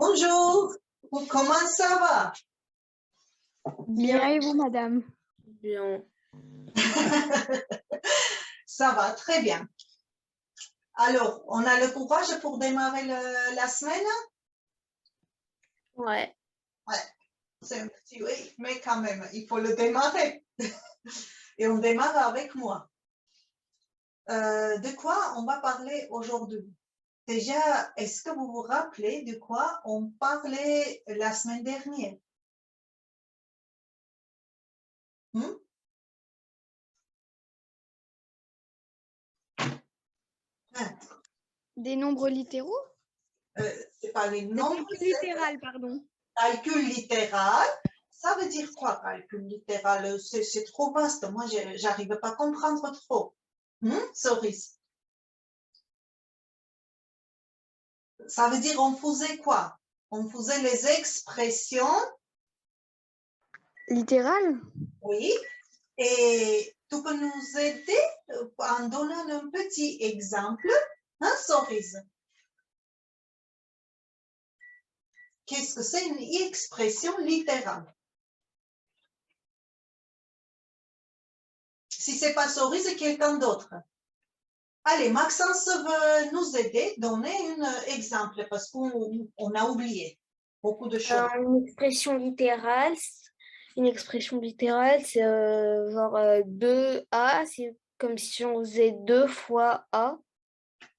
Bonjour, comment ça va? Bien et vous, madame? Bien. Ça va, très bien. Alors, on a le courage pour démarrer la semaine? Ouais. Ouais, c'est un petit oui, mais quand même, il faut le démarrer. Et on démarre avec moi. De quoi on va parler aujourd'hui? Déjà, est-ce que vous vous rappelez de quoi on parlait la semaine dernière? Des nombres littéraux? C'est pas les nombres. Calcul littéral, pardon. Calcul littéral. Ça veut dire quoi, calcul littéral? C'est trop vaste. Moi, j'arrive pas à comprendre trop. Cerise. Ça veut dire on faisait quoi? On faisait les expressions. Littéral? Oui. Et tu peux nous aider en donnant un petit exemple, hein, Cerise? Qu'est-ce que c'est une expression littérale? Si c'est pas Cerise, c'est quelqu'un d'autre. Allez, Maxence veut nous aider, donner un exemple parce qu'on a oublié beaucoup de choses. Une expression littérale, c'est genre 2A, c'est comme si on faisait 2 fois A.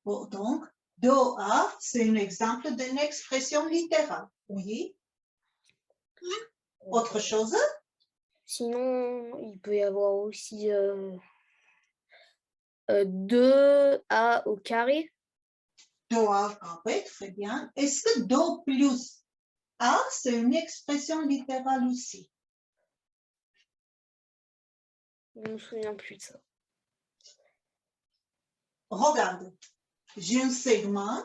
Bon, donc, DOA, c'est un exemple d'une expression littérale. Oui. Autre chose? Sinon, il peut y avoir aussi 2A au carré. DOA, oui, très bien. Est-ce que DO plus A, c'est une expression littérale aussi? Je ne me souviens plus de ça. Regarde, j'ai un segment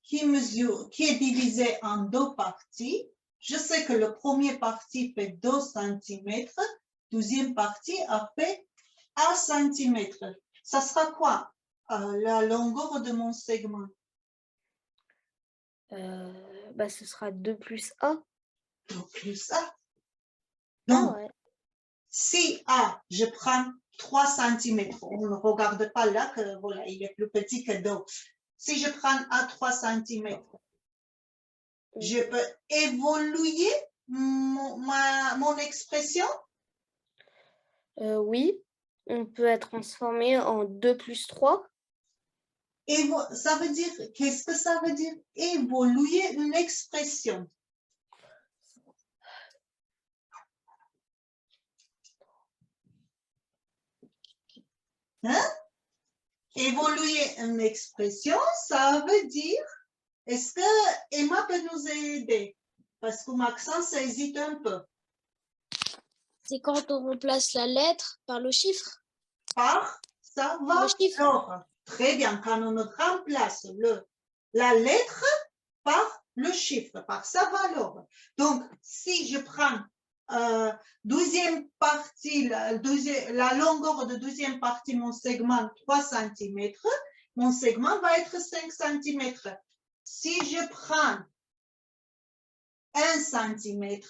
qui est divisé en deux parties. Je sais que la première partie fait 2 cm, deuxième partie a fait 1 cm. Ça sera quoi la longueur de mon segment? Ce sera 2 plus A. 2 plus A. Donc, ouais. si A, je prends 3 cm, on ne regarde pas là que voilà, il est plus petit que 2. Si je prends A 3 cm, je peux évoluer mon expression? Oui, on peut être transformé en 2 plus 3. Et ça veut dire, qu'est-ce que ça veut dire? Évoluer une expression. Hein? Évoluer une expression, ça veut dire, est-ce que Emma peut nous aider? Parce que Maxence hésite un peu. C'est quand on remplace la lettre par le chiffre. Par ça va. Le chiffre. Alors, très bien, quand on remplace la lettre par le chiffre, par sa valeur. Donc, si je prends deuxième partie, la longueur de deuxième partie, mon segment 3 cm, mon segment va être 5 cm. Si je prends 1 cm,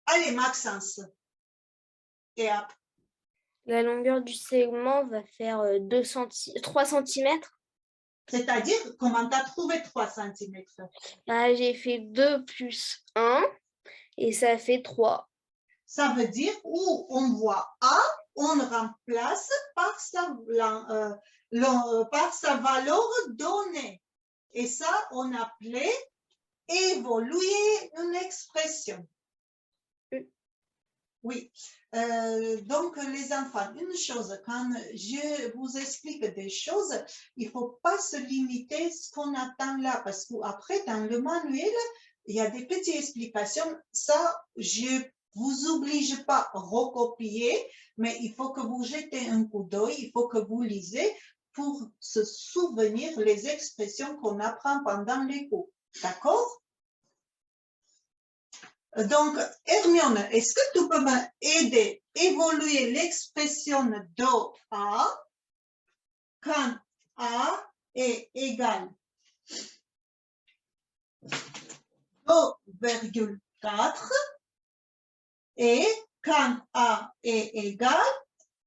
allez Maxence, et hop. La longueur du segment va faire 3 cm. C'est-à-dire, comment tu as trouvé 3 cm? J'ai fait 2 plus 1 et ça fait 3. Ça veut dire où on voit A, on remplace par sa valeur donnée. Et ça, on appelait évoluer une expression. Oui. Donc, les enfants, une chose, quand je vous explique des choses, il ne faut pas se limiter à ce qu'on attend là, parce qu'après, dans le manuel, il y a des petites explications. Ça, je vous oblige pas à recopier, mais il faut que vous jetez un coup d'œil, il faut que vous lisez pour se souvenir les expressions qu'on apprend pendant les cours. D'accord? Donc, Hermione, est-ce que tu peux m'aider à évoluer l'expression de A quand A est égal 2,4 et quand A est égal,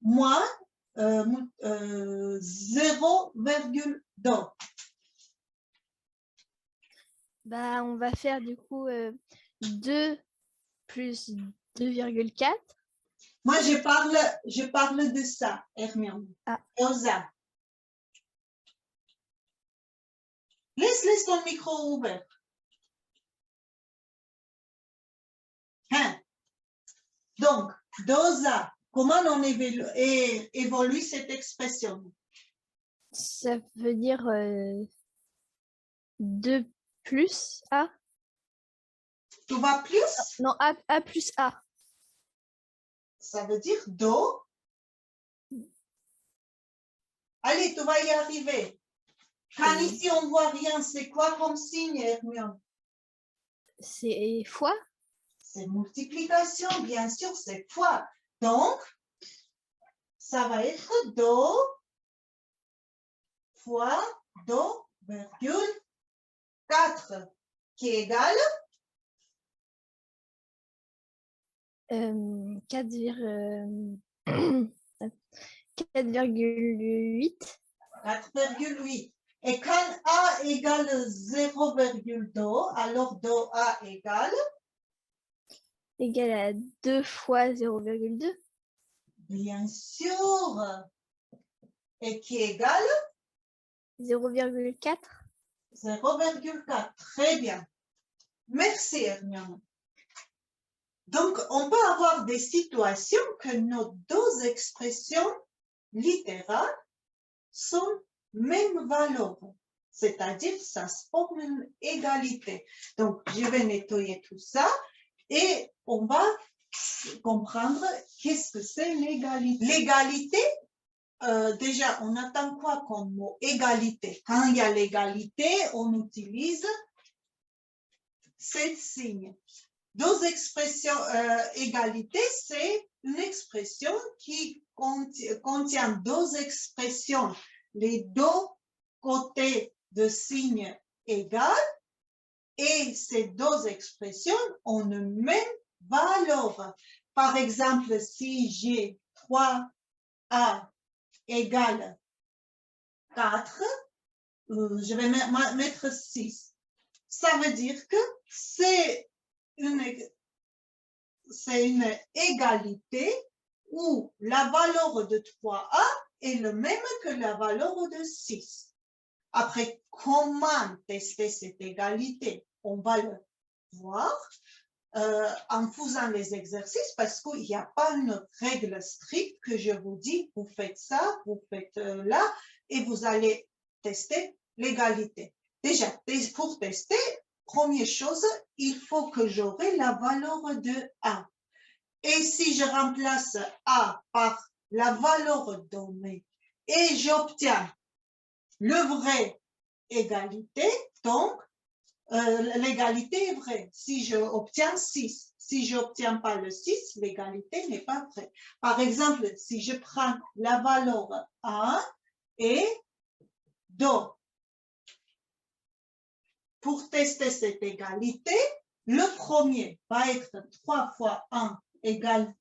moins 0,2. Bah, on va faire du coup 2 plus 2,4. Moi, je parle de ça, Hermione. Ah. Rosa. Laisse ton micro ouvert. Hein? Donc, Dosa, comment on évolue cette expression? Ça veut dire 2 plus A. Tu vas plus? Non, A plus A. Ça veut dire Do. Allez, tu vas y arriver. Quand ici on ne voit rien, c'est quoi comme signe, Hermione? C'est fois. C'est multiplication, bien sûr, c'est fois. Donc, ça va être Do fois Do, virgule 4, qui est égal 4,8. 4,8. Et quand A égale 0,2, alors Do A égale Égal à 2 fois 0,2. bien sûr. Et qui égale 0,4. 0,4. Très bien. Merci, Hermione. Donc, on peut avoir des situations que nos deux expressions littérales sont même valeur. C'est-à-dire, ça se forme une égalité. Donc, je vais nettoyer tout ça et on va comprendre qu'est-ce que c'est l'égalité. L'égalité, déjà, on attend quoi comme mot? Égalité. Quand il y a l'égalité, on utilise ce signe. Deux expressions, égalité, c'est une expression qui contient deux expressions, les deux côtés de signes égal, et ces deux expressions ont une même valeur. Par exemple, si j'ai 3A égale 4, je vais mettre 6. Ça veut dire que c'est une égalité où la valeur de 3A est le même que la valeur de 6. Après, comment tester cette égalité? On va le voir en faisant les exercices parce qu'il n'y a pas une règle stricte que je vous dis, vous faites ça, vous faites là, et vous allez tester l'égalité. Déjà, pour tester, première chose, il faut que j'aurai la valeur de A. Et si je remplace A par la valeur donnée et j'obtiens le vrai égalité, donc l'égalité est vraie. Si je obtiens 6, si je n'obtiens pas le 6, l'égalité n'est pas vraie. Par exemple, si je prends la valeur 1 et 2, pour tester cette égalité, le premier va être 3 fois 1 égale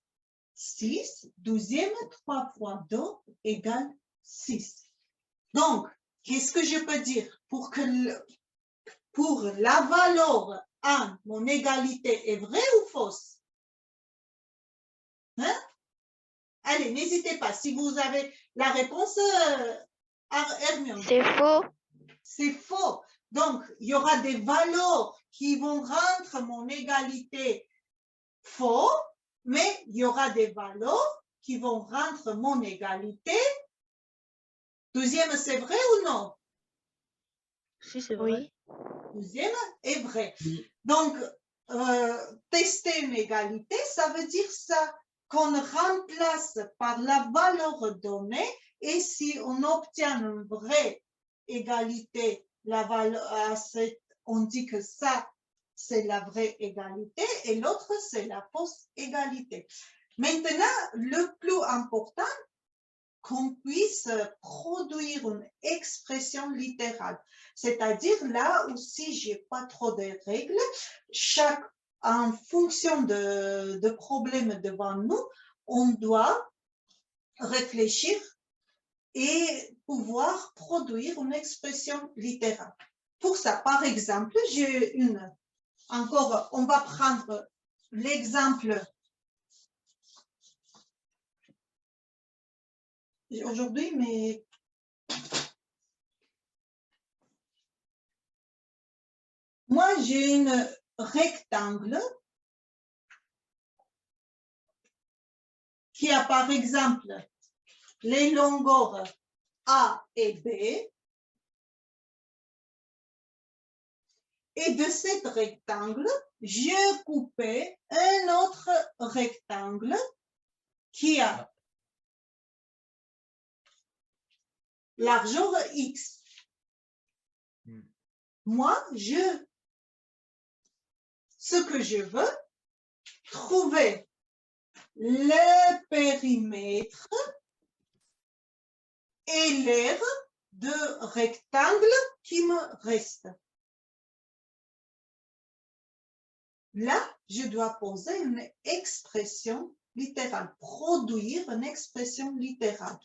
6, deuxième 3 fois 2 égale 6. Donc, qu'est-ce que je peux dire? Pour la valeur 1, mon égalité est vraie ou fausse? Hein? Allez, n'hésitez pas. Si vous avez la réponse, Hermione. C'est faux. C'est faux. Donc, il y aura des valeurs qui vont rendre mon égalité faux, mais il y aura des valeurs qui vont rendre mon égalité. Deuxième, c'est vrai ou non? Si, c'est vrai. Oui. Deuxième est vrai. Donc, tester une égalité, ça veut dire ça, qu'on remplace par la valeur donnée, et si on obtient une vraie égalité, la valeur, on dit que ça, c'est la vraie égalité, et l'autre, c'est la fausse égalité. Maintenant, le plus important, qu'on puisse produire une expression littérale. C'est-à-dire là où si je n'ai pas trop de règles, en fonction de problèmes devant nous, on doit réfléchir et pouvoir produire une expression littérale. Pour ça, par exemple, on va prendre l'exemple aujourd'hui, mais moi, j'ai une rectangle qui a, par exemple, les longueurs A et B. Et de cet rectangle, j'ai coupé un autre rectangle qui a largeur X. Moi, ce que je veux, trouver le périmètre et l'aire de rectangle qui me reste. Là, je dois poser une expression littérale, produire une expression littérale.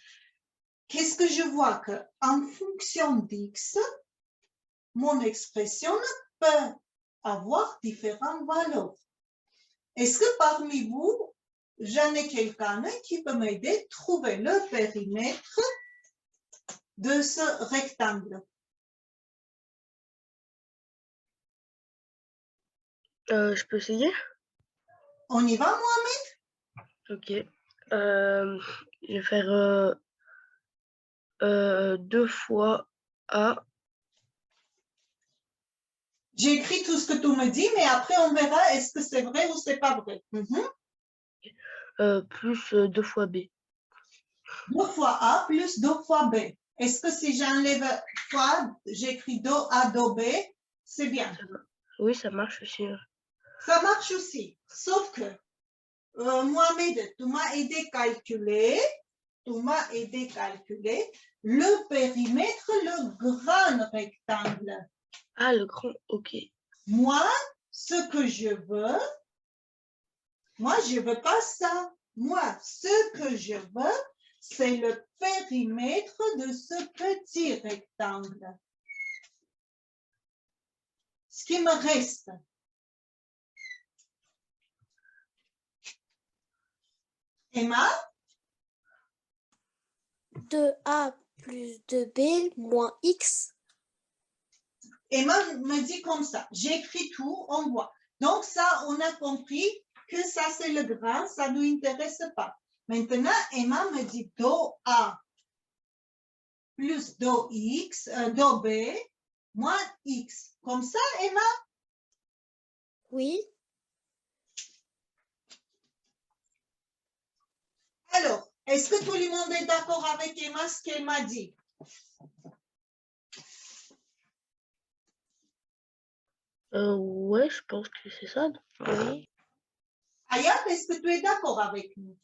Qu'est-ce que je vois? qu'en fonction d'X, mon expression peut avoir différentes valeurs. Est-ce que parmi vous, j'en ai quelqu'un qui peut m'aider à trouver le périmètre de ce rectangle? Je peux essayer? On y va, Mohamed? Ok. Je vais faire 2 fois A. J'ai écrit tout ce que tu me dis, mais après on verra est-ce que c'est vrai ou c'est pas vrai. Plus 2 fois B. 2 fois A plus 2 fois B. Est-ce que si j'enlève fois, j'écris do A, do B, c'est bien? Oui, ça marche aussi. Ça marche aussi, sauf que Mohamed, tu m'as aidé à calculer, le périmètre, le grand rectangle. Ah, le grand, ok. Moi, ce que je veux pas ça. Moi, ce que je veux, c'est le périmètre de ce petit rectangle. Ce qui me reste. Emma? 2A plus 2B moins X. Emma me dit comme ça. J'écris tout, on voit. Donc ça, on a compris que ça, c'est le grand, ça ne nous intéresse pas. Maintenant, Emma me dit do A plus do X, do B moins X. Comme ça, Emma? Oui. Alors, est-ce que tout le monde est d'accord avec Emma, ce qu'elle m'a dit? Ouais, je pense que c'est ça. Oui. Ayat, est-ce que tu es d'accord avec nous?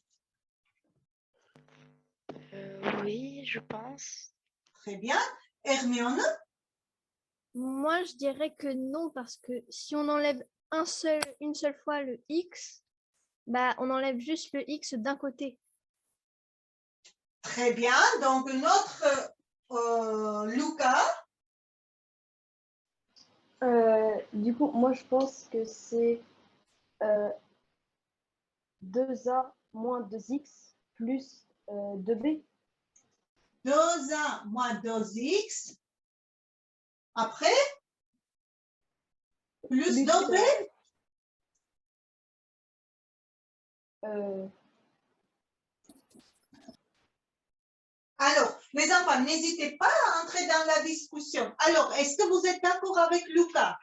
Oui, je pense. Très bien. Hermione? Moi, je dirais que non, parce que si on enlève une seule fois le X, bah, on enlève juste le X d'un côté. Très bien. Donc, notre Lucas? Du coup, moi, je pense que c'est 2A moins 2X plus 2B. 2A moins 2X. Après? Plus 2B? Alors, les enfants, n'hésitez pas à entrer dans la discussion. Alors, est-ce que vous êtes d'accord avec Lucas?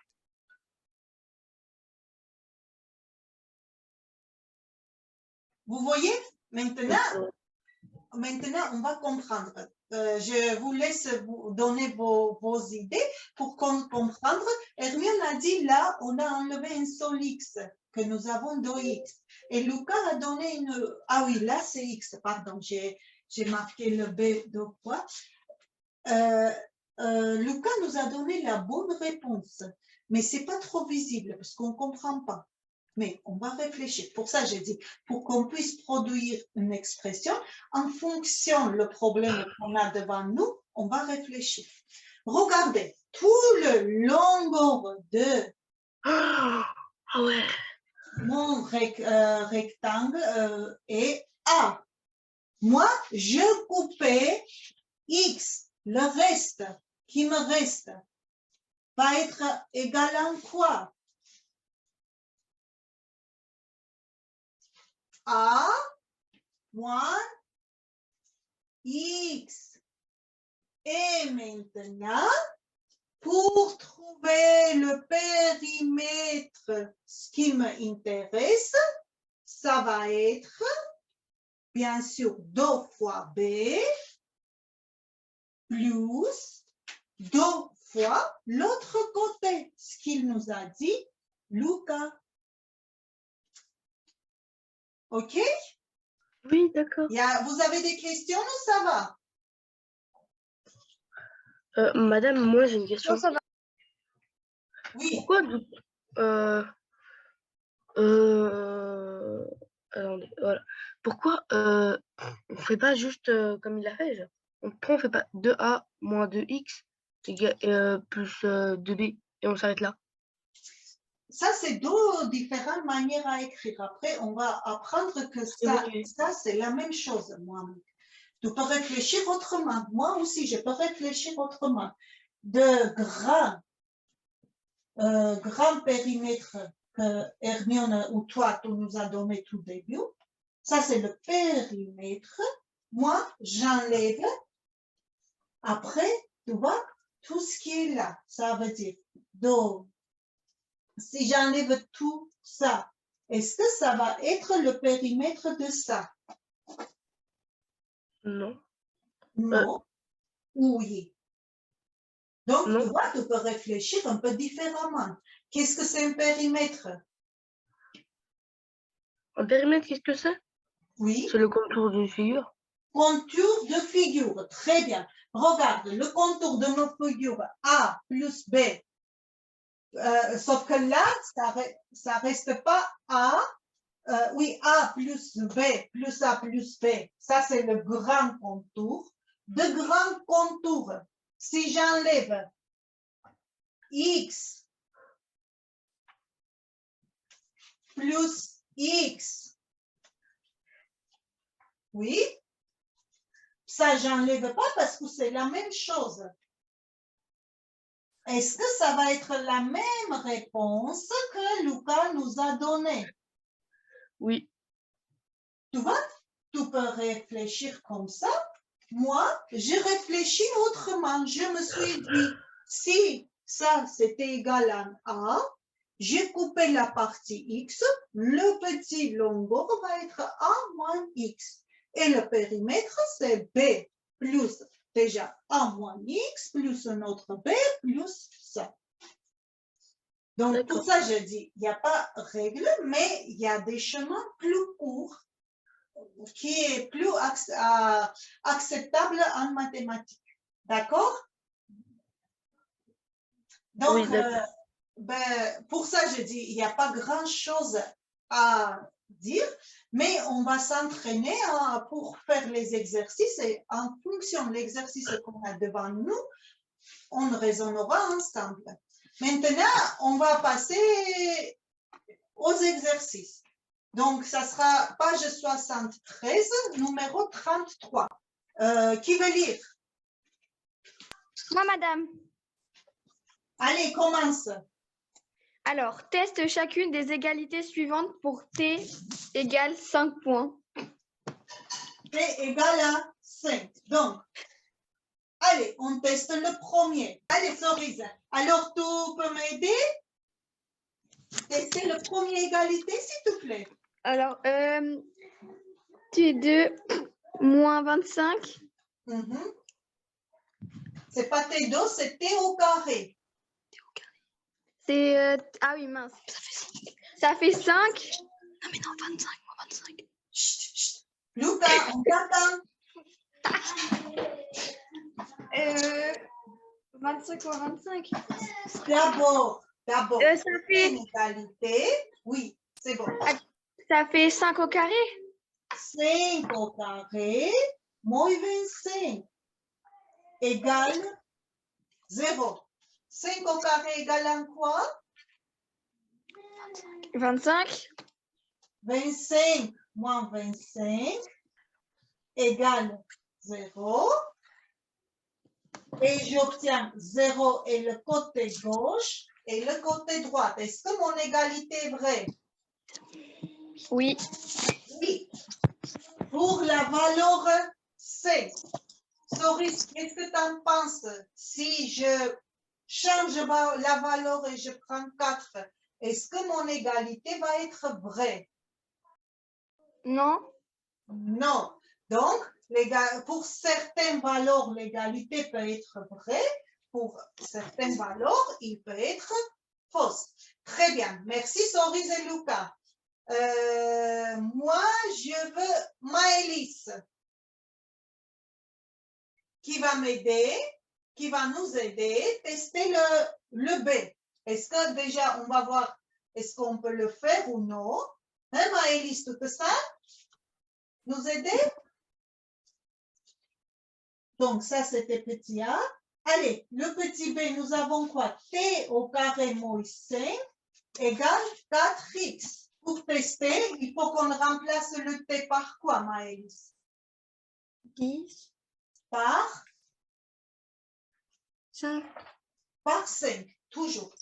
Vous voyez? Maintenant, on va comprendre. Je vous laisse vous donner vos idées pour comprendre. Hermione a dit là, on a enlevé un seul X, que nous avons 2X. Et Lucas a donné une... Ah oui, là c'est X, pardon, j'ai j'ai marqué le B 2 fois. Lucas nous a donné la bonne réponse, mais c'est pas trop visible parce qu'on comprend pas. Mais on va réfléchir. Pour ça, j'ai dit, pour qu'on puisse produire une expression, en fonction le problème qu'on a devant nous, on va réfléchir. Regardez, tout le longueur de Ah ouais. mon rectangle est A. Moi, je coupais X. Le reste qui me reste va être égal à quoi? A moins X. Et maintenant, pour trouver le périmètre, ce qui m'intéresse, ça va être, bien sûr, 2 fois B plus 2 fois l'autre côté, ce qu'il nous a dit, Lucas. OK? Oui, d'accord. Vous avez des questions ou ça va? Madame, moi j'ai une question. Non, ça va. Oui. Pourquoi attendez, voilà. Pourquoi on fait pas juste comme il a fait, genre. On fait pas 2a moins 2x plus 2b et on s'arrête là. Ça, c'est deux différentes manières à écrire. Après, on va apprendre que ça, Ok. ça c'est la même chose, moi. Tu peux réfléchir autrement. Moi aussi, je peux réfléchir autrement. De grand périmètre que Hermione ou toi, tu nous as donné tout début. Ça, c'est le périmètre. Moi, j'enlève. Après, tu vois, tout ce qui est là, ça veut dire, donc, si j'enlève tout ça, est-ce que ça va être le périmètre de ça? Non. Non. Oui. Donc, Non. tu vois, tu peux réfléchir un peu différemment. Qu'est-ce que c'est un périmètre? Un périmètre, qu'est-ce que c'est? Oui. C'est le contour d'une figure. Contour de figure. Très bien. Regarde, le contour de nos figures A plus B. Sauf que là, ça reste pas A. Oui, A plus B plus A plus B. Ça, c'est le grand contour. De grand contour, si j'enlève X plus X, oui, ça, j'enlève pas parce que c'est la même chose. Est-ce que ça va être la même réponse que Lucas nous a donnée? Oui. Tu vois, tu peux réfléchir comme ça. Moi, je réfléchis autrement. Je me suis dit, si ça, c'était égal à A, j'ai coupé la partie X, le petit longueur va être A moins X. Et le périmètre, c'est B plus déjà A moins X plus un autre B plus ça. Donc, pour ça, je dis, il n'y a pas de règle, mais il y a des chemins plus courts qui est plus acceptable en mathématiques. D'accord? Donc, Oui, pour ça, je dis, il n'y a pas grand-chose à dire, mais on va s'entraîner pour faire les exercices et en fonction de l'exercice qu'on a devant nous, on raisonnera ensemble. Maintenant, on va passer aux exercices. Donc, ça sera page 73, numéro 33. Qui veut lire? Moi, madame. Allez, commence. Alors, teste chacune des égalités suivantes pour t égale 5 points. T égale à 5. Donc, allez, on teste le premier. Allez, Florise. Alors, tu peux m'aider? Tester le premier égalité, s'il te plaît. Alors, T2 moins 25. C'est pas T2, c'est T au carré. C'est... ah oui, mince. Ça fait 5. Non, mais non, 25 moins 25. Chut, chut. Lucas, on t'attend. 25 fois 25. D'abord, Ça une fait, égalité. Oui, c'est bon. ça fait 5 au carré. 5 au carré moins 25 égale 0. 5 au carré égale en quoi? 25. 25 moins 25 égale 0. Et j'obtiens 0 et le côté gauche et le côté droit. Est-ce que mon égalité est vraie? Oui. Oui. Pour la valeur 5. Soris, qu'est-ce que tu en penses? Si je change la valeur et je prends 4, est-ce que mon égalité va être vraie? Non. Non. Donc, pour certaines valeurs, l'égalité peut être vraie. Pour certaines valeurs, il peut être fausse. Très bien. Merci, Soris et Lucas. Moi, je veux Maëlys qui va m'aider, qui va nous aider, tester le B. Est-ce que déjà, on va voir, est-ce qu'on peut le faire ou non? Hein, Maëlys, tu peux ça? Nous aider? Donc, ça, c'était petit A. Allez, le petit B, nous avons quoi? T au carré moins 5 égale 4x. Pour tester, il faut qu'on remplace le T par quoi, Maëlys? 10. Par 5. Par 5, toujours.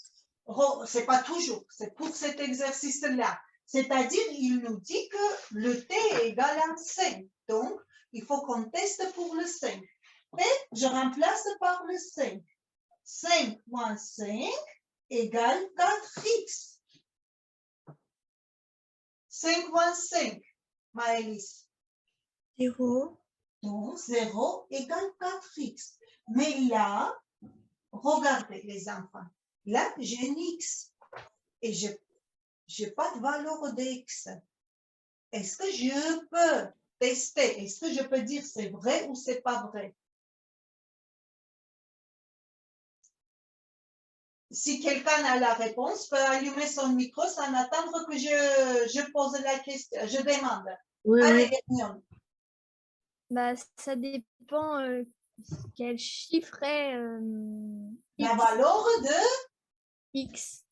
C'est pas toujours, c'est pour cet exercice-là. C'est-à-dire, il nous dit que le T est égal à 5. Donc, il faut qu'on teste pour le 5. Et je remplace par le 5. 5 moins 5 égale 4x. 5 moins 5, Maëlys. 0. Donc, 0 égale 4x. Mais là, regardez les enfants. Là, j'ai un x et je n'ai pas de valeur de x. Est-ce que je peux tester? Est-ce que je peux dire c'est vrai ou c'est pas vrai? Si quelqu'un a la réponse, peut allumer son micro sans attendre que je pose la question, je demande. Oui, Allez, oui. Hermione. Bah, ça dépend quel chiffre est La x. valeur de... X.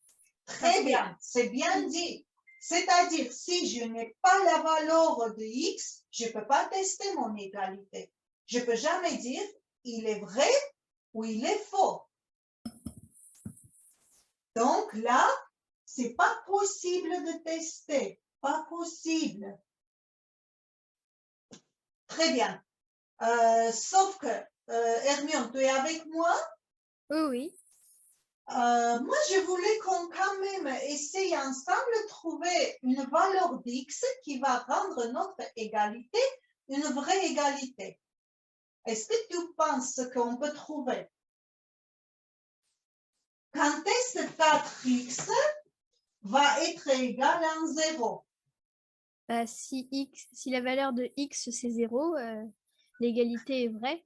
Très bien, c'est bien dit. C'est-à-dire, si je n'ai pas la valeur de x, je ne peux pas tester mon égalité. Je ne peux jamais dire il est vrai ou il est faux. Donc là, ce n'est pas possible de tester. Pas possible. Très bien. Sauf que, Hermione, tu es avec moi? Oui, oui. Moi, je voulais qu'on quand même essaye ensemble de trouver une valeur d'x qui va rendre notre égalité une vraie égalité. Est-ce que tu penses qu'on peut trouver? Quand est-ce que 4x va être égal à 0? Bah, si la valeur de x c'est 0, l'égalité est vraie.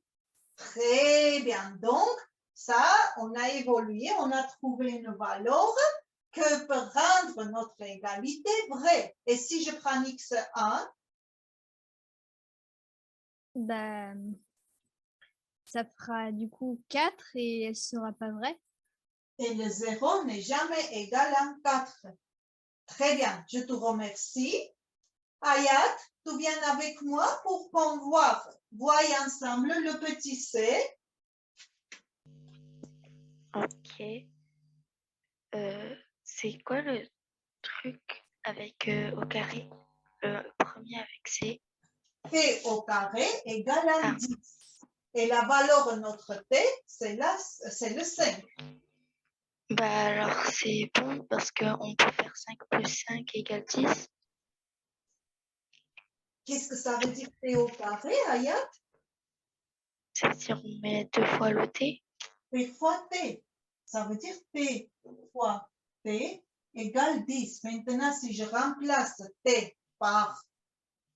Très bien. Donc, ça, on a évolué, on a trouvé une valeur que peut rendre notre égalité vraie. Et si je prends x1, Bah, ça fera du coup 4 et elle sera pas vraie. et le 0 n'est jamais égal à 4. Très bien, je te remercie. Ayat, tu viens avec moi pour qu'on voie ensemble le petit c. Ok. C'est quoi le truc avec au carré? Le premier avec C. T au carré égale à Ah. 10. Et la valeur de notre T, c'est le 5. Bah alors c'est bon parce qu'on peut faire 5 plus 5 égale 10. Qu'est-ce que ça veut dire T au carré, Ayat? C'est-à-dire on met 2 fois le T. T fois T. Ça veut dire T fois T égale 10. Maintenant, si je remplace T par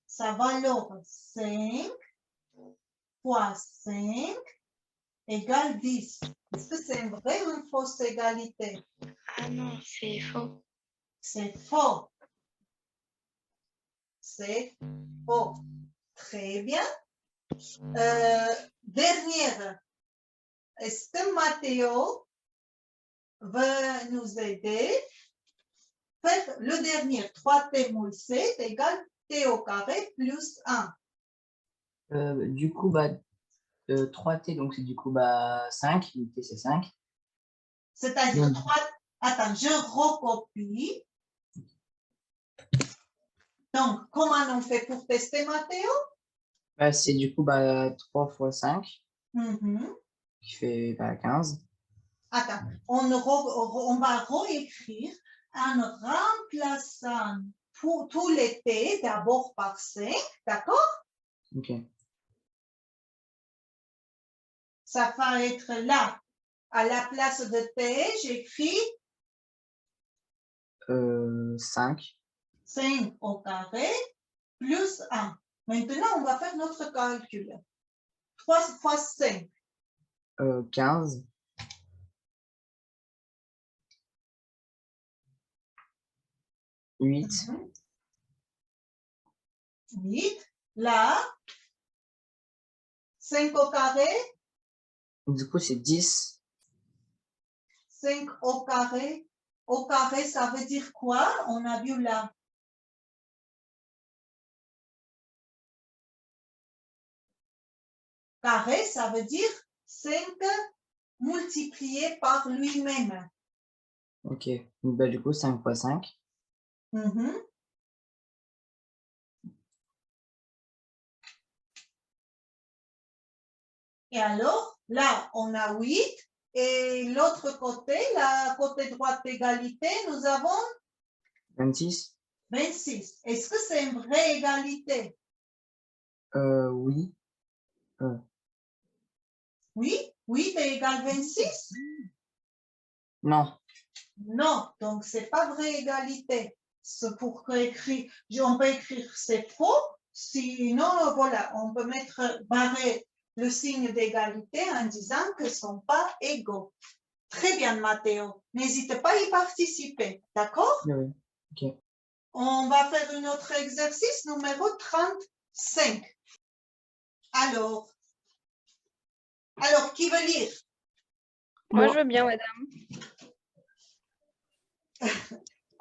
sa valeur 5 fois 5, égale 10. Est-ce que c'est une vraie ou une fausse égalité? Ah non, c'est faux. C'est faux. C'est faux. Très bien. Dernière. Est-ce que Mathéo va nous aider? Faites le dernier. 3t moins 7 égale t au carré plus 1. Du coup, 3t, donc c'est du coup 5, t c'est 5. C'est-à-dire Mm. 3. Attends, je recopie. Donc, comment on fait pour tester Mathéo? C'est du coup 3 fois 5, qui fait 15. Attends, on va réécrire en remplaçant pour tous les t d'abord par 5, d'accord? Ok. Ça va être là. À la place de t, j'écris 5. 5 au carré plus 1. Maintenant, on va faire notre calcul. 3 fois 5. 15. 8. 8. Là, 5 au carré. Du coup, c'est 10. 5 au carré. Au carré, ça veut dire quoi? On a vu là. Carré, ça veut dire 5 multiplié par lui-même. Ok. Donc, du coup, 5 fois 5. Et alors, là, on a 8. Et l'autre côté, la côté droite d'égalité, nous avons 26. 26. Est-ce que c'est une vraie égalité? Oui. Oui, 8 est égal 26? Non. Non, donc c'est pas vraie égalité. C'est pour écrire, on peut écrire c'est faux, sinon voilà, on peut mettre barrer le signe d'égalité en disant qu'ils ne sont pas égaux. Très bien, Mathéo. N'hésitez pas à y participer, d'accord? Oui. Ok. On va faire un autre exercice numéro 35. Alors, qui veut lire? Moi, je veux bien, madame.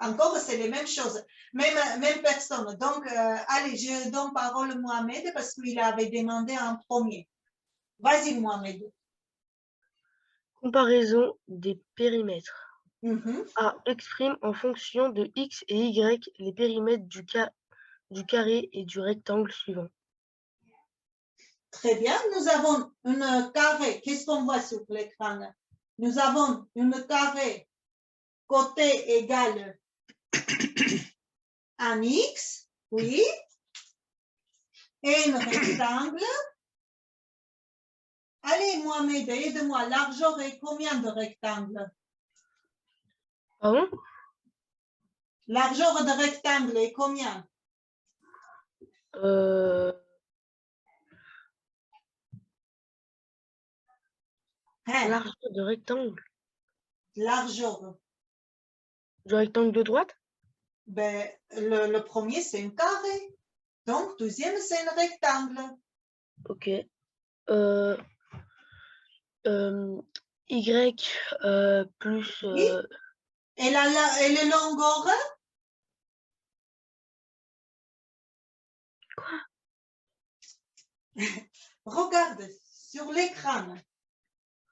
Encore, c'est les mêmes choses, même personne. Donc, allez, je donne parole à Mohamed parce qu'il avait demandé en premier. Vas-y, Mohamed. Comparaison des périmètres. A exprime en fonction de x et y les périmètres du carré et du rectangle suivant. Très bien, nous avons une carré. Qu'est-ce qu'on voit sur l'écran? Nous avons une carré côté égal à x, oui, et un rectangle. Allez, Mohamed, aide-moi. Largeur est combien de rectangles? Pardon? Largeur de rectangle est combien? Largeur de rectangle. Largeur. Du rectangle de droite? Ben, le premier, c'est un carré. Donc, deuxième, c'est un rectangle. Ok. Y plus... Oui. Et le longueur? Quoi? Regarde, sur l'écran,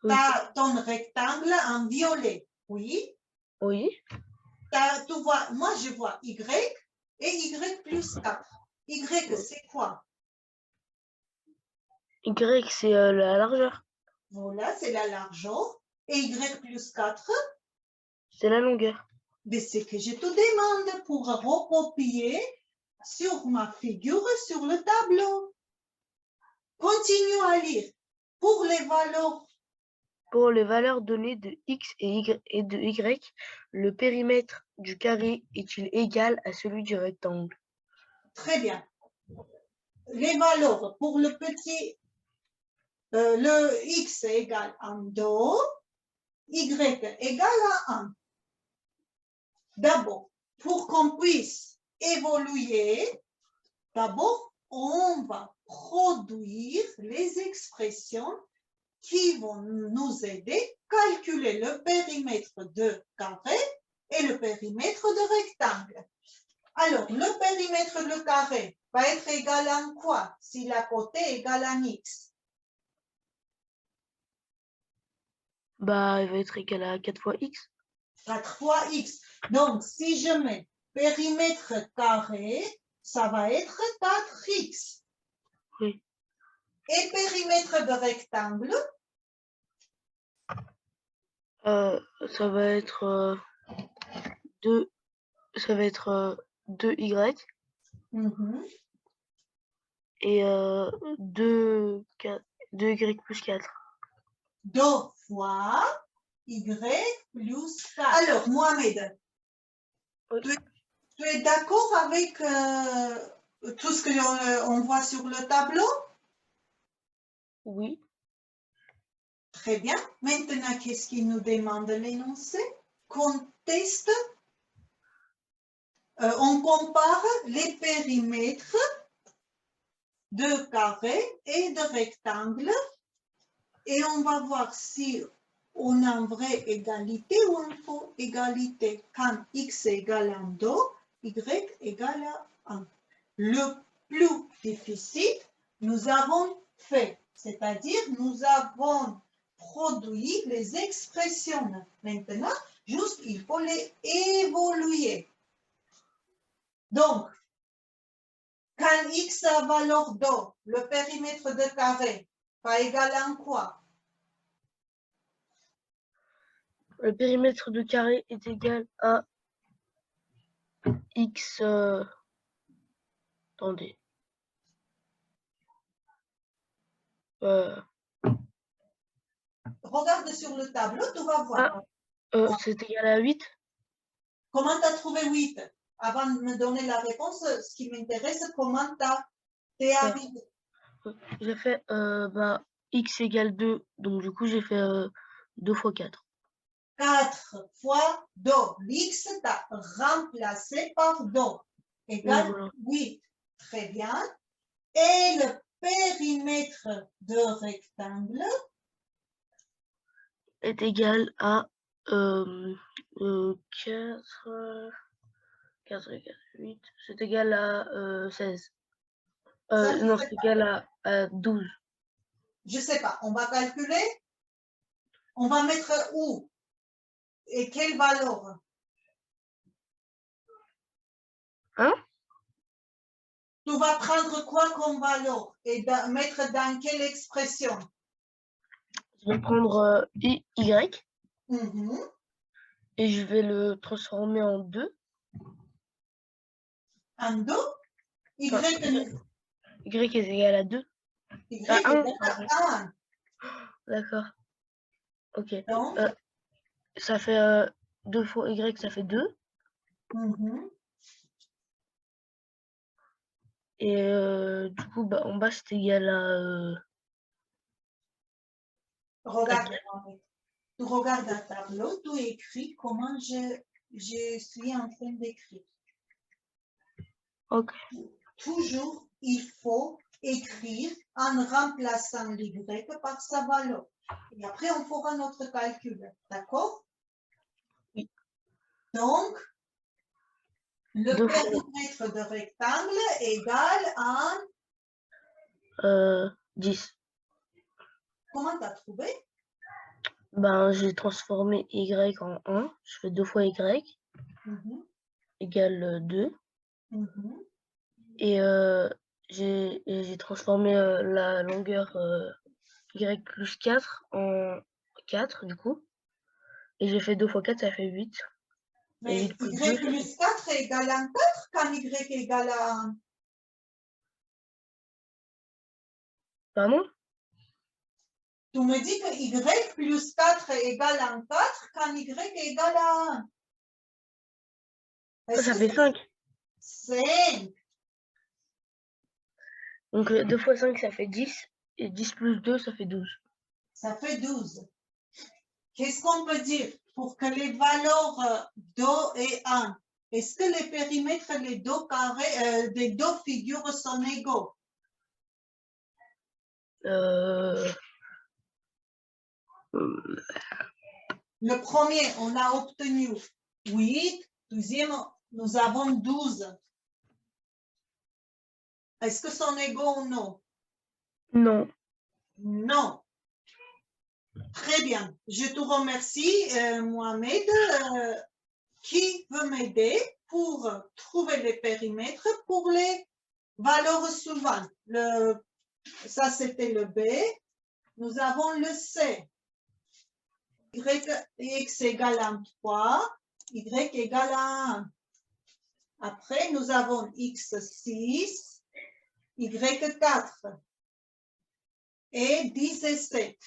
Oui. tu as ton rectangle en violet. Oui. Oui. Tu vois, moi, je vois Y et Y plus 4. Y, c'est quoi? Y, c'est la largeur. Voilà, c'est la largeur. Et Y plus 4, C'est la longueur. mais c'est que je te demande pour recopier sur ma figure sur le tableau. Continue à lire. Pour les valeurs. Pour les valeurs données de x et de y, le périmètre du carré est-il égal à celui du rectangle? Très bien. Les valeurs pour le petit le x égale à 2, y égale à 1. D'abord, pour qu'on puisse évoluer, d'abord, on va produire les expressions qui vont nous aider à calculer le périmètre de carré et le périmètre de rectangle. Alors, le périmètre de carré va être égal à quoi si la côté est égale à x? Bah, il va être égal à 4 fois x. 4 fois x. Donc, si je mets périmètre carré, ça va être 4x. Oui. Et périmètre de rectangle, Ça va être 2, ça va être 2y et 2y plus 4. 2 fois y plus 4. Alors, Mohamed, Oui. tu es d'accord avec tout ce qu'on voit sur le tableau? Oui. Très bien. Maintenant, qu'est-ce qu'il nous demande l'énoncé? Qu'on teste, on compare les périmètres de carré et de rectangle et on va voir si on a une vraie égalité ou une fausse égalité. Quand x égale à 2, y égale à 1. Le plus difficile, nous avons fait, c'est-à-dire nous avons produit les expressions. Maintenant, juste, il faut les évoluer. Donc, quand x a valeur 2, le périmètre de carré va égal à quoi? Le périmètre de carré est égal à x. Attendez. Regarde sur le tableau, tu vas voir. C'est égal à 8. Comment tu as trouvé 8? Avant de me donner la réponse, ce qui m'intéresse, comment t'es arrivé? J'ai fait x égale 2. Donc, du coup, j'ai fait 2 fois 4. 4 fois 2. L'x, tu as remplacé par 2. Égale Oui, voilà. 8. Très bien. Et le périmètre de rectangle Est égal à 4, 4, 8. C'est égal à 16. Ça, Non, c'est égal à 12. je ne sais pas. On va calculer. On va mettre où? Et quelle valeur? Hein? Tu vas prendre quoi comme valeur et mettre dans quelle expression? Je vais prendre y Mhm. et je vais le transformer en 2. En 2? Y, Enfin, y est égal à 2. y À est 1. égal à 1. D'accord. Ok. Donc, Ça fait 2 fois y, ça fait 2. mhm. Et du coup, bah, en bas, c'est égal à... Regarde, tu regardes un tableau, tu écris comment je suis en train d'écrire. Ok. Toujours, il faut écrire en remplaçant l'y par sa valeur. Et après, on fera notre calcul. D'accord? Oui. Donc, le 2 fois périmètre de rectangle égal à... 10. Comment tu as trouvé? Ben, j'ai transformé y en 1. Je fais 2 fois y Mhm, égale 2. mhm. Et j'ai transformé la longueur y plus 4 en 4, du coup. Et j'ai fait 2 fois 4, ça fait 8. Et Mais 8 plus 2, y plus 4 est égal à 4 quand y est égal à 1. pardon? Tu me dis que y plus 4 est égal à 4 quand y est égal à 1. Ça fait 5. 5. Donc 2 fois 5, ça fait 10. Et 10 plus 2, ça fait 12. Ça fait 12. Qu'est-ce qu'on peut dire pour que les valeurs Do et 1, est-ce que les périmètres des deux carrés, des deux figures sont égaux? Le premier, on a obtenu 8. Deuxième, nous avons 12. Est-ce que sont égaux ou non? Non. Non. Très bien. Je te remercie, Mohamed. Qui veut m'aider pour trouver les périmètres pour les valeurs suivantes? Ça, c'était le B. Nous avons le C. X égale à 3, Y égale à 1. Après, nous avons X6, Y4 et 10 et 7.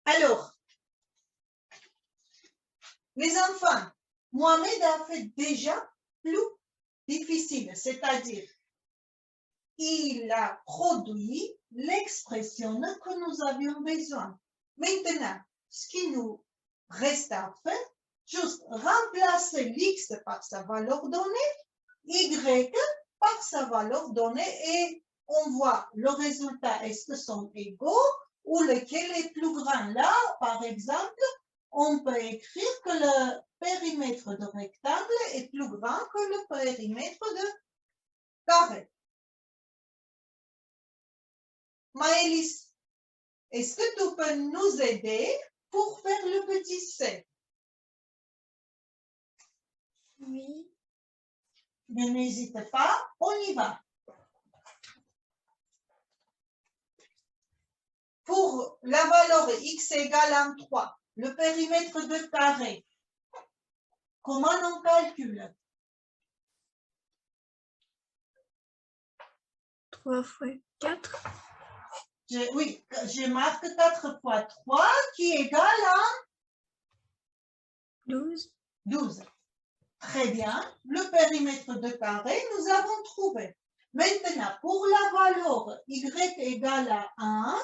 Alors, les enfants, Mohamed a fait déjà plus difficile, c'est-à-dire il a produit l'expression que nous avions besoin. Maintenant, ce qui nous reste à faire, juste remplacer l'X par sa valeur donnée, Y par sa valeur donnée et on voit le résultat, est-ce que sont égaux ou lequel est plus grand. Là, par exemple, on peut écrire que le périmètre de rectangle est plus grand que le périmètre de carré. Maëlys, est-ce que tu peux nous aider pour faire le petit C? Oui. N'hésite pas, on y va. Pour la valeur x égale à 3, le périmètre de carré, comment on calcule? 3 fois 4. Oui, je marque 4 fois 3 qui égale à 12. 12. Très bien. Le périmètre de carré, nous avons trouvé. Maintenant, pour la valeur y égale à 1,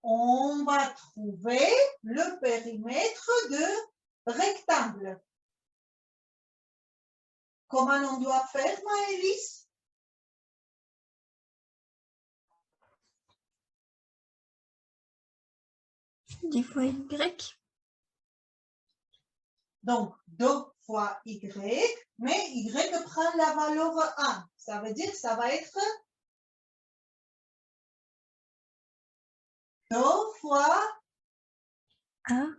on va trouver le périmètre de rectangle. Comment on doit faire, Maëlys? Dix fois Y. Donc, 2 fois Y, mais Y prend la valeur 1. Ça veut dire que ça va être 2 fois 1.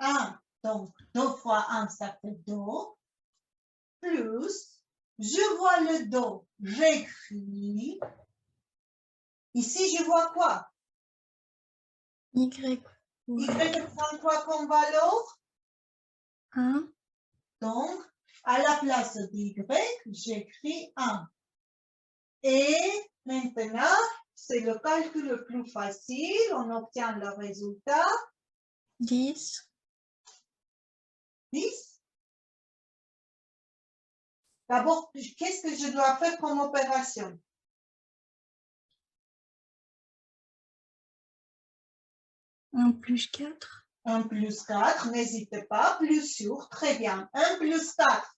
1. Donc, 2 fois 1, ça fait 2. Plus, je vois le 2, j'écris. Ici, je vois quoi? Y. Y prend quoi comme valeur? 1. Donc, à la place d'Y, j'écris 1. Et maintenant, c'est le calcul le plus facile. On obtient le résultat. 10. 10. D'abord, qu'est-ce que je dois faire comme opération? Un plus 4. 1 plus 4, n'hésitez pas, plus sûr, très bien. 1 plus 4,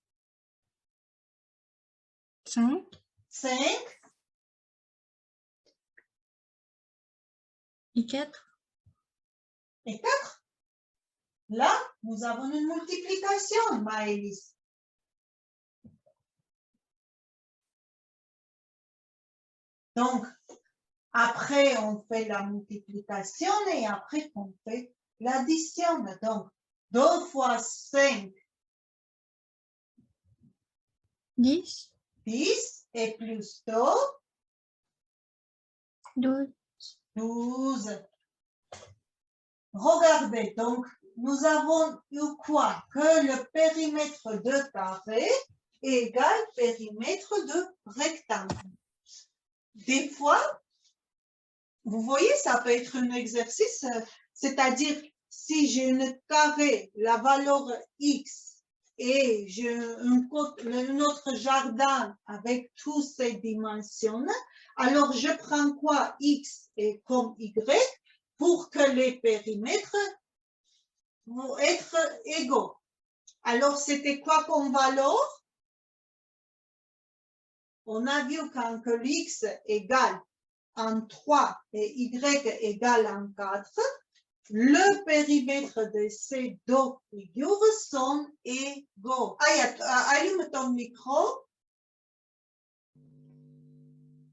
5. 5. Et 4. Et 4. Là, nous avons une multiplication, Maëlys. Donc, après, on fait la multiplication et après, on fait l'addition. Donc, 2 fois 5, 10. 10, et plus 2, 12. 12. Regardez, donc, nous avons eu quoi? Que le périmètre de carré égale périmètre de rectangle. Des fois, vous voyez, ça peut être un exercice, c'est-à-dire, si j'ai une carré, la valeur x, et j'ai un autre jardin avec toutes ces dimensions, alors je prends quoi x et comme y pour que les périmètres vont être égaux. Alors, c'était quoi comme valeur? On a vu quand que x égale en 3 et y égale en 4, le périmètre de ces deux figures sont égaux. Allume ton micro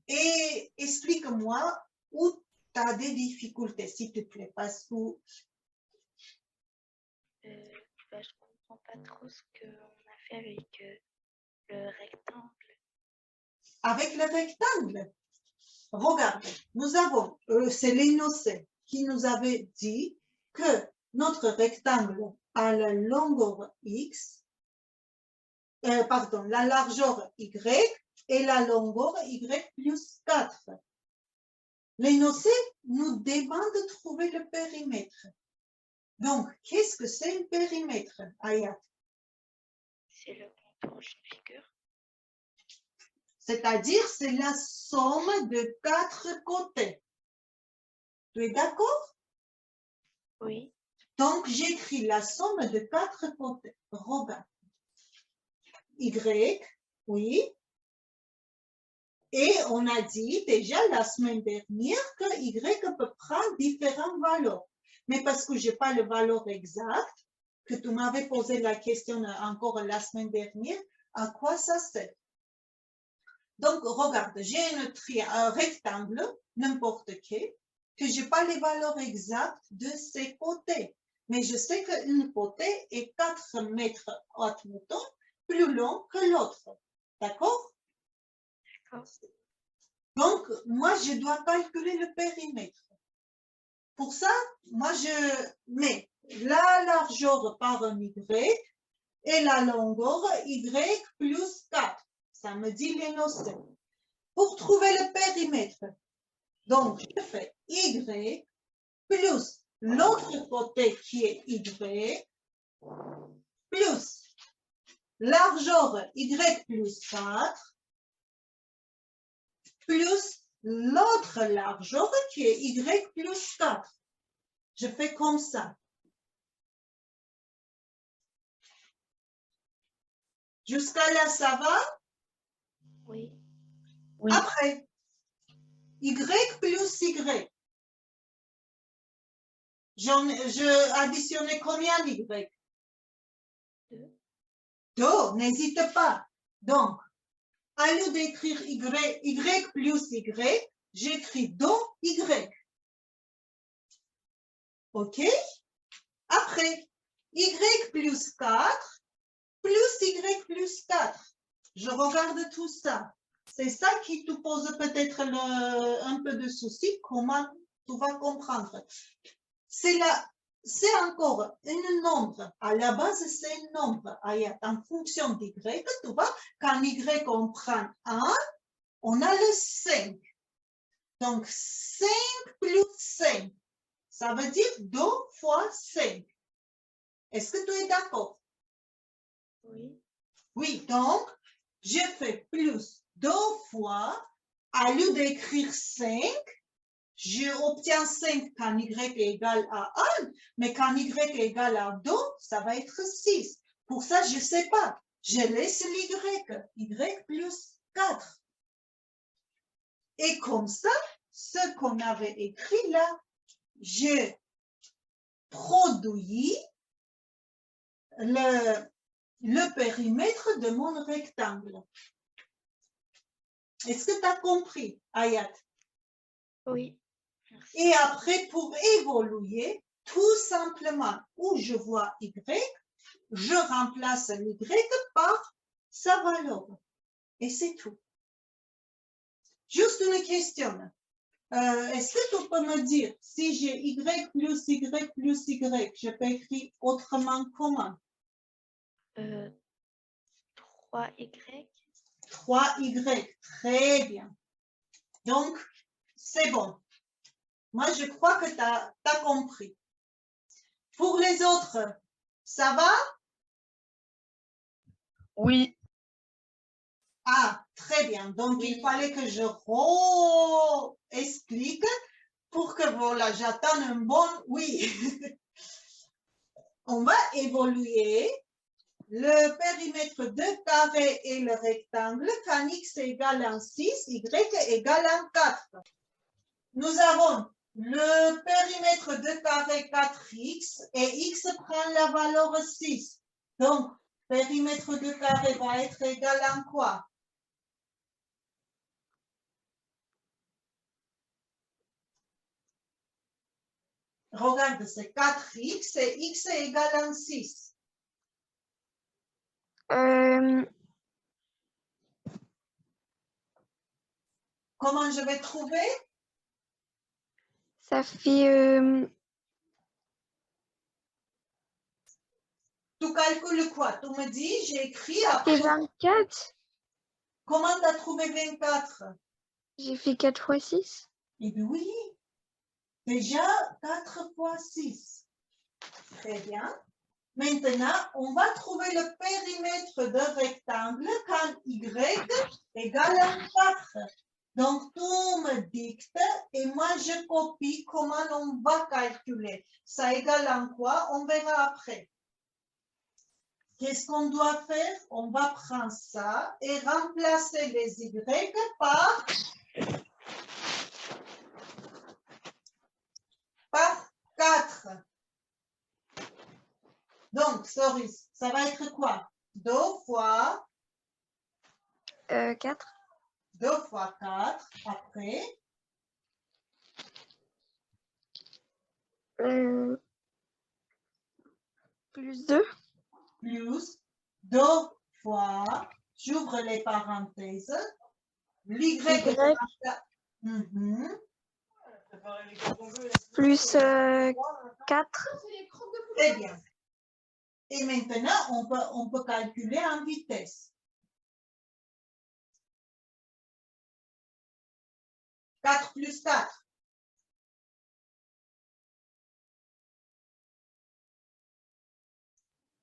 et explique-moi où tu as des difficultés, s'il te plaît, parce que Bah, je comprends pas trop ce qu'on a fait avec le rectangle. avec le rectangle, regarde, nous avons, c'est l'énoncé qui nous avait dit que notre rectangle a la longueur x, pardon, la largeur y et la longueur y plus 4. L'énoncé nous demande de trouver le périmètre. Donc, qu'est-ce que c'est un périmètre, Ayat? C'est le contour d'une figure. C'est-à-dire, c'est la somme de 4 côtés. Tu es d'accord? Oui. Donc, j'écris la somme de 4 côtés. Regarde. Y, oui. Et on a dit déjà la semaine dernière que Y peut prendre différentes valeurs. Mais parce que je n'ai pas la valeur exacte, que tu m'avais posé la question encore la semaine dernière, à quoi ça sert? Donc, regarde, j'ai un rectangle, n'importe quel, que je n'ai pas les valeurs exactes de ses côtés. Mais je sais qu'une côté est 4 mètres admettons, plus long que l'autre. D'accord? D'accord. Donc, moi, je dois calculer le périmètre. Pour ça, moi, je mets la largeur par un Y et la longueur Y plus 4. Ça me dit l'énoncé. Pour trouver le périmètre, donc, je fais Y plus l'autre côté qui est Y plus largeur Y plus 4 plus l'autre largeur qui est Y plus 4. Je fais comme ça. Jusqu'à là, ça va? Oui. Oui. Après, Y plus Y. Je additionnais combien d'Y? 2. 2, n'hésite pas. Donc, au lieu d'écrire Y plus Y, j'écris 2Y. OK? Après, Y plus 4 plus Y plus 4. Je regarde tout ça. C'est ça qui te pose peut-être un peu de souci, comment tu vas comprendre. C'est encore un nombre. À la base, c'est un nombre. En fonction d'Y, tu vois, quand Y on prend 1, on a le 5. Donc, 5 plus 5, ça veut dire 2 fois 5. Est-ce que tu es d'accord? Oui. Oui, donc, je fais plus 2 fois, au lieu d'écrire 5, j'obtiens 5 quand Y est égal à 1, mais quand Y est égal à 2, ça va être 6. Pour ça, je ne sais pas. Je laisse Y plus 4. Et comme ça, ce qu'on avait écrit là, je produis le périmètre de mon rectangle. Est-ce que tu as compris, Ayat? Oui. Merci. Et après, pour évoluer, tout simplement, où je vois Y, je remplace l'Y par sa valeur. Et c'est tout. Juste une question. Est-ce que tu peux me dire, si j'ai Y plus Y plus Y, je peux écrire autrement comment? 3Y. 3Y, très bien. Donc, c'est bon. Moi, je crois que tu as compris. Pour les autres, ça va? Oui. Ah, très bien. Donc, il fallait que je explique pour que voilà, j'attende un bon oui. On va évoluer le périmètre de carré et le rectangle quand x égale à 6, y égale à 4. Nous avons le périmètre de carré 4x et x prend la valeur 6. Donc, périmètre de carré va être égal à quoi? Regarde, c'est 4x et x est égal à 6. Comment je vais trouver? Ça fait Tu calcules quoi? Tu me dis, j'ai écrit après. 24. Comment tu as trouvé 24? J'ai fait 4 fois 6. Eh bien oui, déjà 4 fois 6. Très bien. Maintenant, on va trouver le périmètre de rectangle quand y égale à 4. Donc, tu me dictes et moi, je copie comment on va calculer. Ça égale à quoi? On verra après. Qu'est-ce qu'on doit faire? On va prendre ça et remplacer les y par 4. Donc, sorry, ça va être quoi? 2 fois 4. 2 fois 4, après, Plus 2. plus 2 fois, j'ouvre les parenthèses, l'y Y. Mhm. Plus 4. Très bien. Et maintenant, on peut calculer en vitesse. 4 plus 4.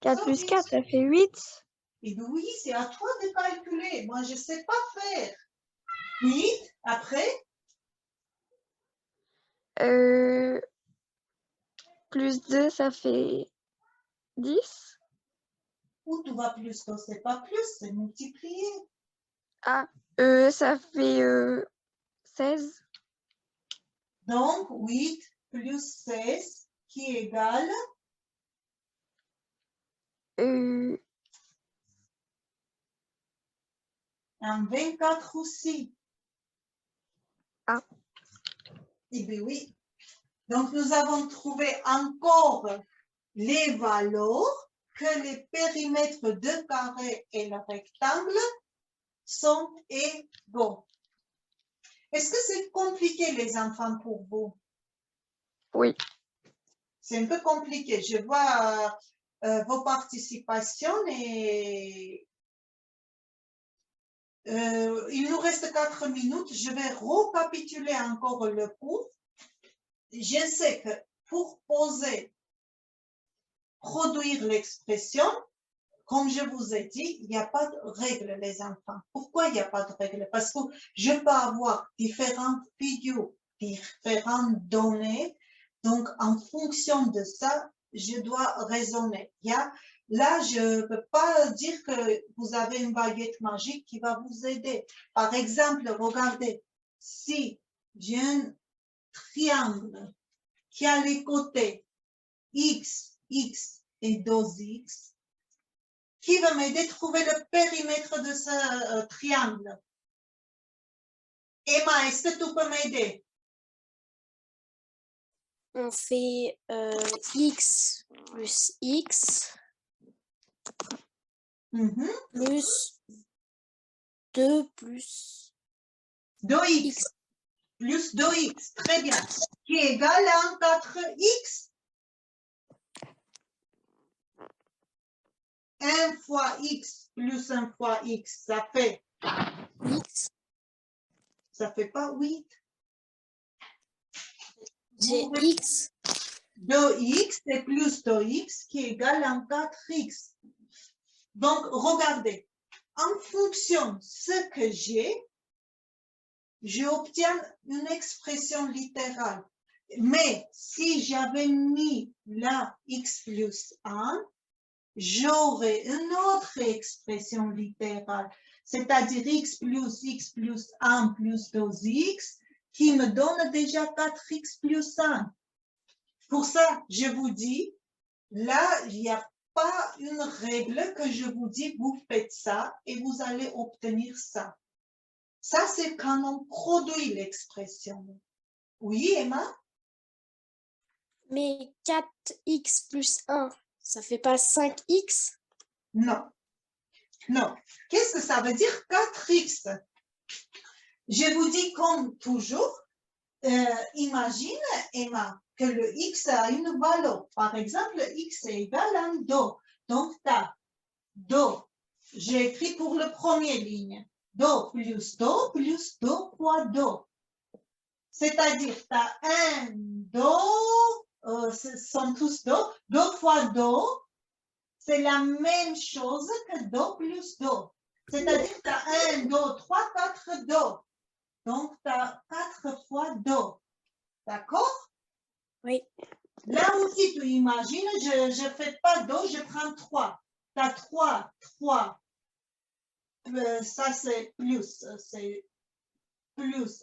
4 plus 4, ça fait 8. Et bien oui, c'est à toi de calculer. Moi, je ne sais pas faire. 8, après, Plus 2, ça fait 10. ou tu vas plus, c'est pas plus, c'est multiplier. Ah, ça fait 16. Donc, 8 plus 16 qui égale un 24 aussi. Ah. Eh bien oui. Donc, nous avons trouvé encore les valeurs que les périmètres de carré et le rectangle sont égaux. Est-ce que c'est compliqué, les enfants, pour vous? Oui. C'est un peu compliqué. Je vois vos participations et il nous reste 4 minutes. Je vais récapituler encore le cours. Je sais que pour produire l'expression, comme je vous ai dit, il n'y a pas de règle, les enfants. Pourquoi il n'y a pas de règle? Parce que je peux avoir différentes vidéos, différentes données. Donc, en fonction de ça, je dois raisonner. Là, je ne peux pas dire que vous avez une baguette magique qui va vous aider. Par exemple, regardez, si j'ai un triangle qui a les côtés x, x et 2x, qui va m'aider à trouver le périmètre de ce triangle? Emma, est-ce que tu peux m'aider? On fait x plus x plus 2 plus 2x x. plus 2x, très bien, qui est égal à 4x. 1 fois x plus 1 fois x, ça fait X. Ça fait pas 8. J'ai x 2x et plus 2x qui est égal à 4x. Donc, regardez, en fonction de ce que j'ai, j'obtiens une expression littérale. Mais si j'avais mis là x plus 1, j'aurais une autre expression littérale, c'est-à-dire x plus 1 plus 2x, qui me donne déjà 4x plus 1. Pour ça, je vous dis, là, il n'y a pas une règle que je vous dis, vous faites ça et vous allez obtenir ça. Ça, c'est quand on produit l'expression. Oui, Emma? Mais 4x plus 1, ça fait pas 5x? Non. Non. Qu'est-ce que ça veut dire 4x? Je vous dis comme toujours, imagine, Emma, que le x a une valeur. Par exemple, x est égal à 2. Donc, tu as 2. J'ai écrit pour la première ligne. 2 plus 2 fois 2. C'est-à-dire, tu as 1, 2, ce sont tous 2. 2 fois 2, c'est la même chose que 2 plus 2. C'est-à-dire, tu as 1, 2, 3, 4, 2. Donc, tu as 4 fois 2. D'accord? Oui. Là aussi, tu imagines, je ne fais pas 2, je prends 3. Tu as 3, 3. Ça, c'est plus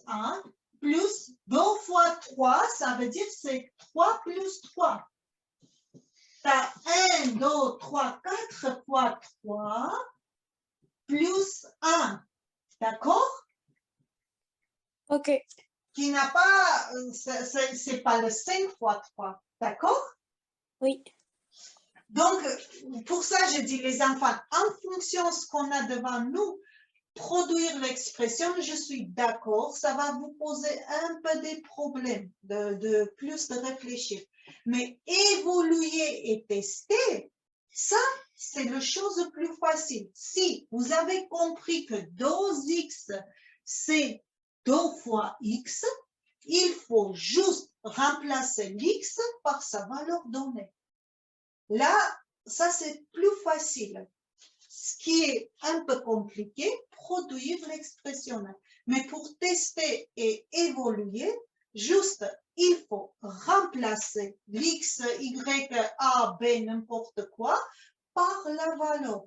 1. Plus 2 fois 3, ça veut dire c'est 3 plus 3. Tu as 1, 2, 3, 4 fois 3 plus 1. D'accord? Ok. Qui n'a pas, c'est pas le 5 fois 3. D'accord? Oui. Donc, pour ça, je dis les enfants, en fonction de ce qu'on a devant nous, produire l'expression, je suis d'accord, ça va vous poser un peu des problèmes de plus de réfléchir. Mais évoluer et tester, ça, c'est la chose plus facile. Si vous avez compris que 2x, c'est 2 fois x, il faut juste remplacer l'x par sa valeur donnée. Là, ça, c'est plus facile. Ce qui est un peu compliqué, produire l'expression. Mais pour tester et évoluer, juste, il faut remplacer l'x, y, a, b, n'importe quoi, par la valeur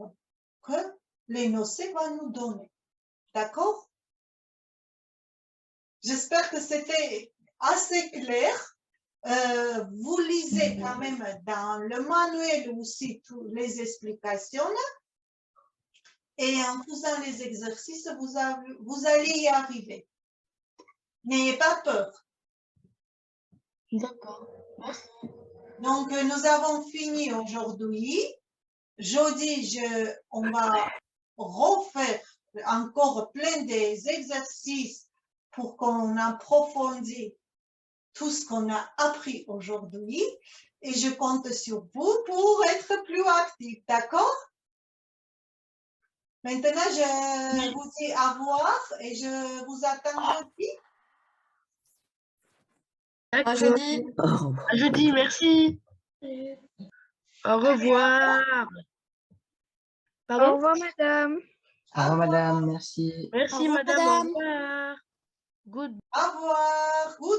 que l'énoncé va nous donner. D'accord? J'espère que c'était assez clair. Vous lisez quand même dans le manuel aussi toutes les explications. Et en faisant les exercices, vous allez y arriver. N'ayez pas peur. D'accord. Merci. Donc, nous avons fini aujourd'hui. Jeudi, on va refaire encore plein des exercices pour qu'on approfondisse tout ce qu'on a appris aujourd'hui. Et je compte sur vous pour être plus actif. D'accord? Maintenant, je vous dis au revoir et je vous attends jeudi. D'accord. jeudi. À jeudi, merci. Au revoir. Au Pardon? revoir, madame. Au revoir, madame, merci. Merci, Au revoir, madame. Au madame. revoir. Good. Au revoir. Good